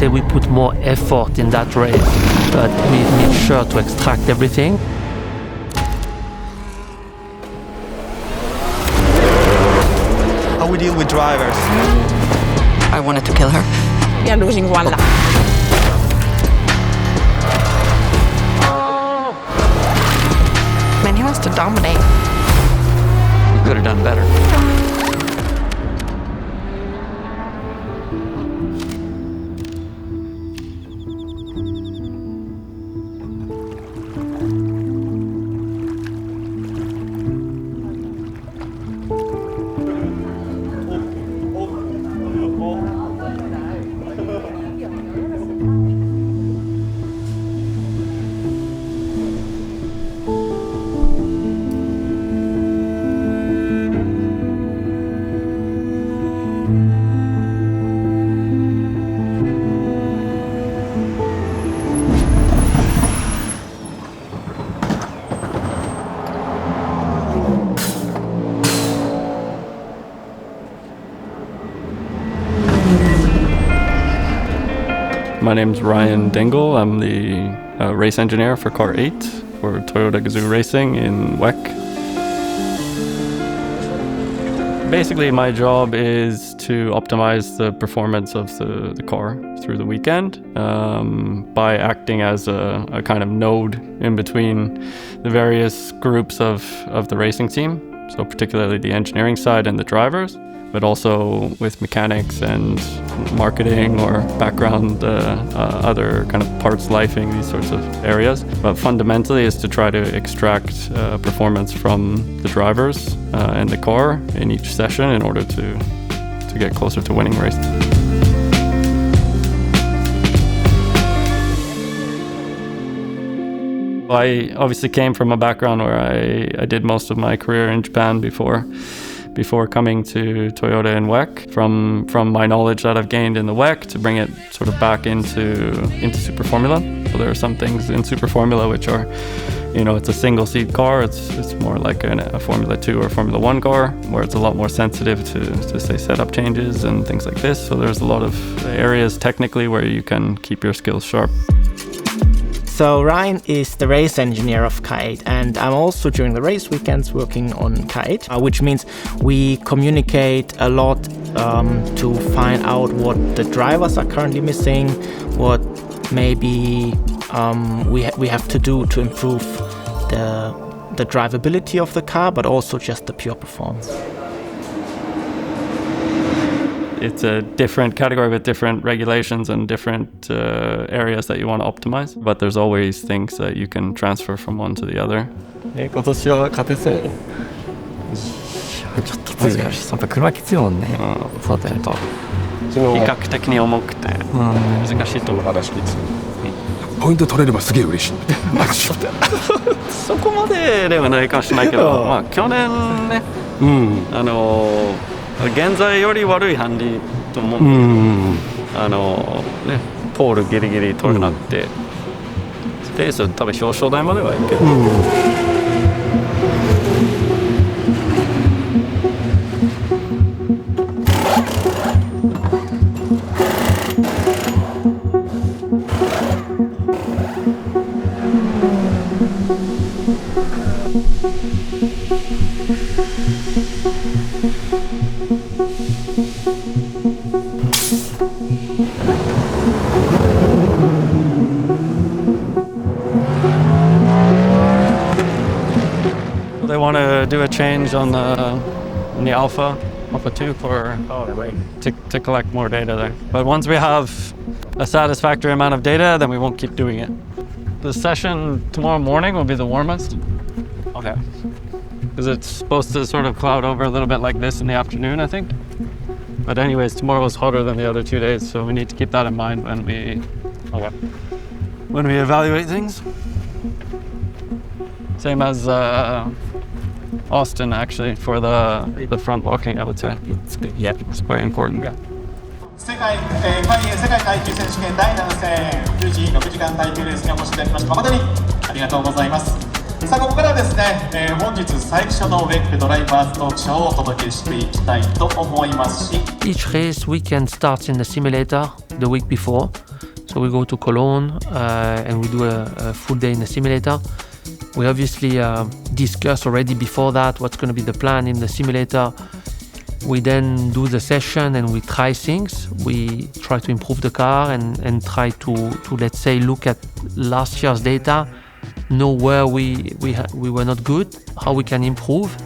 say we put more effort in that race, but we made sure to extract everything. How we deal with drivers? I wanted to kill her. We are losing one lap. Man, he wants to dominate. You could have done better. My name's Ryan Dingle. I'm the race engineer for Car 8 for Toyota Gazoo Racing in WEC. Basically, my job is to optimize the performance of the car through the weekend by acting as a kind of node in between the various groups of the racing team, so particularly the engineering side and the drivers, but also with mechanics and marketing or background, other kind of parts lifing, these sorts of areas. But fundamentally is to try to extract performance from the drivers and the car in each session in order to get closer to winning races. I obviously came from a background where I did most of my career in Japan before coming to Toyota and WEC, from my knowledge that I've gained in the WEC to bring it sort of back into Super Formula. So there are some things in Super Formula which are, it's a single seat car. It's more like a Formula 2 or Formula 1 car, where it's a lot more sensitive to say setup changes and things like this. So there's a lot of areas technically where you can keep your skills sharp. So Ryan is the race engineer of Car 8, and I'm also during the race weekends working on Car 8, which means we communicate a lot to find out what the drivers are currently missing, what maybe we have to do to improve the drivability of the car, but also just the pure performance. It's a different category with different regulations and different areas that you want to optimize, but there's always things that you can transfer from one to the other. 今年は勝てそう。ちょっときついね。やっぱ車きついもんね。そうだよと。比較的に重くて難しいと思う。ポイント取れればすげえ嬉しい。そこまでではないかもしれないけど、まあ去年ね、現在より悪いハンディと思うんで、ポールギリギリ取れなくて、レース多分表彰台まではいくけど。They want to do a change on the Alpha 2 to collect more data there. But once we have a satisfactory amount of data, then we won't keep doing it. The session tomorrow morning will be the warmest. Okay. Because it's supposed to sort of cloud over a little bit like this in the afternoon, I think. But anyways, tomorrow is hotter than the other 2 days, so we need to keep that in mind when we evaluate things. Same as Austin, actually, for the front locking, I would say. It's quite important. 世界耐久選手権第7戦富士6時間耐久レースにお越しいただきまして誠にありがとうございます。さあここからはですね、本日最初のWECドライバーズトークショーをお届けしていきたいと思いますし Each race weekend starts in the simulator the week before, So we go to Cologne and we do a full day in the simulator. We obviously discuss already before that what's going to be the plan in the simulator. We then do the session and we try things. We try to improve the car and try to let's say look at last year's data, know where we were not good, how we can improve,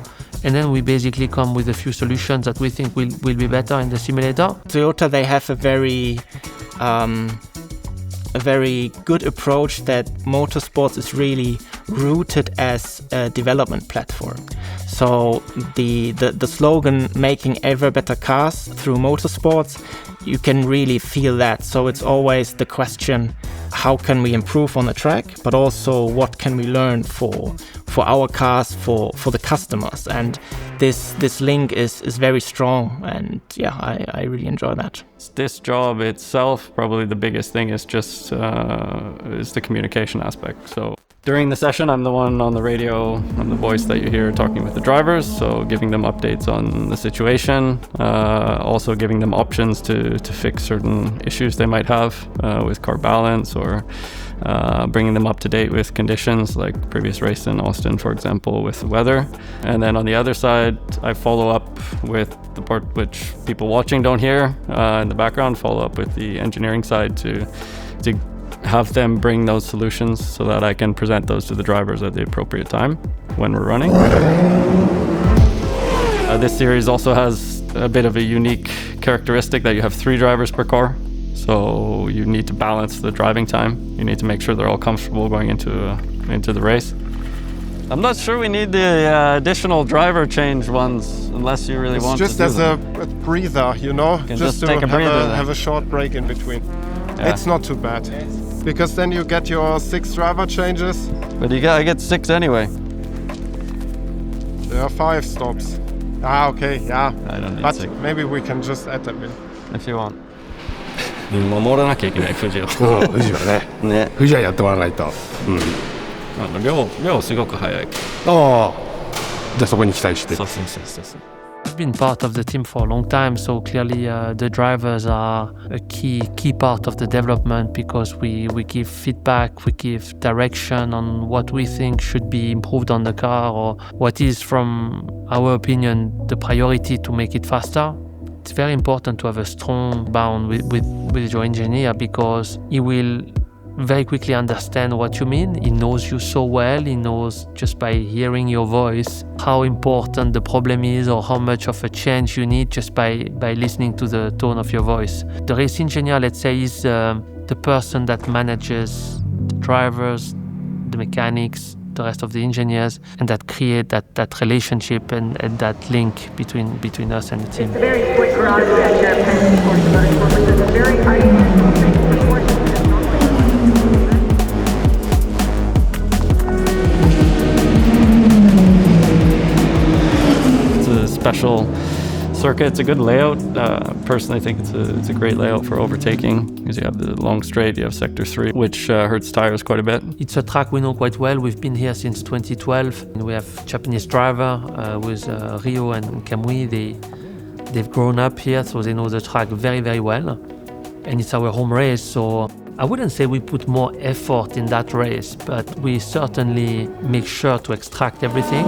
and then we basically come with a few solutions that we think will be better in the simulator. Toyota, they have a very good approach that motorsports is really rooted as a development platform. So the slogan "Making ever better cars through motorsports," you can really feel that. So it's always the question, how can we improve on the track, but also what can we learn for our cars, for the customers. And this link is very strong, and yeah, I really enjoy that. This job itself, probably the biggest thing is just is the communication aspect. So during the session, I'm the one on the radio, I'm the voice that you hear talking with the drivers, so giving them updates on the situation, also giving them options to fix certain issues they might have with car balance, or bringing them up to date with conditions, like the previous race in Austin, for example, with the weather. And then on the other side, I follow up with the part which people watching don't hear in the background, follow up with the engineering side to have them bring those solutions so that I can present those to the drivers at the appropriate time when we're running. This series also has a bit of a unique characteristic that you have 3 drivers per car. So you need to balance the driving time. You need to make sure they're all comfortable going into the race. I'm not sure we need the additional driver change ones unless you really want to do them. It's just as a breather, you know, just to take a breather, have a short break in between. Yeah. It's not too bad, because then you get your 6 driver changes. But I get 6 anyway. There are 5 stops. Okay, yeah. I don't need but 6. Maybe we can just add them in. If you want. 守らなきゃいけない、富士を。富士はね。富士はやってもらわないと。量すごく速い。ああ。じゃあそこに期待して。そう。I've been part of the team for a long time, so clearly the drivers are a key part of the development, because we give feedback, we give direction on what we think should be improved on the car, or what is, from our opinion, the priority to make it faster. It's very important to have a strong bond with your engineer, because he will very quickly understand what you mean. He knows you so well. He knows just by hearing your voice how important the problem is, or how much of a change you need just by listening to the tone of your voice. The race engineer, let's say, is the person that manages the drivers, the mechanics, the rest of the engineers, and that create that relationship and that link between us and the team. It's a very quick garage at Penn Sports Motorsport. It's a very high performance. Special circuit. It's a good layout. Personally, I think it's a great layout for overtaking, because you have the long straight, you have sector 3, which hurts tires quite a bit. It's a track we know quite well. We've been here since 2012, and we have Japanese driver with Ryo and Kamui. They've grown up here, so they know the track very, very well. And it's our home race, so I wouldn't say we put more effort in that race, but we certainly make sure to extract everything.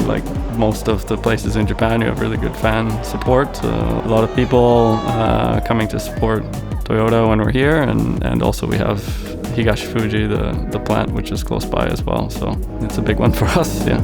Like most of the places in Japan, you have really good fan support. A lot of people coming to support Toyota when we're here, and also we have Higashi Fuji, the plant, which is close by as well. So it's a big one for us, yeah.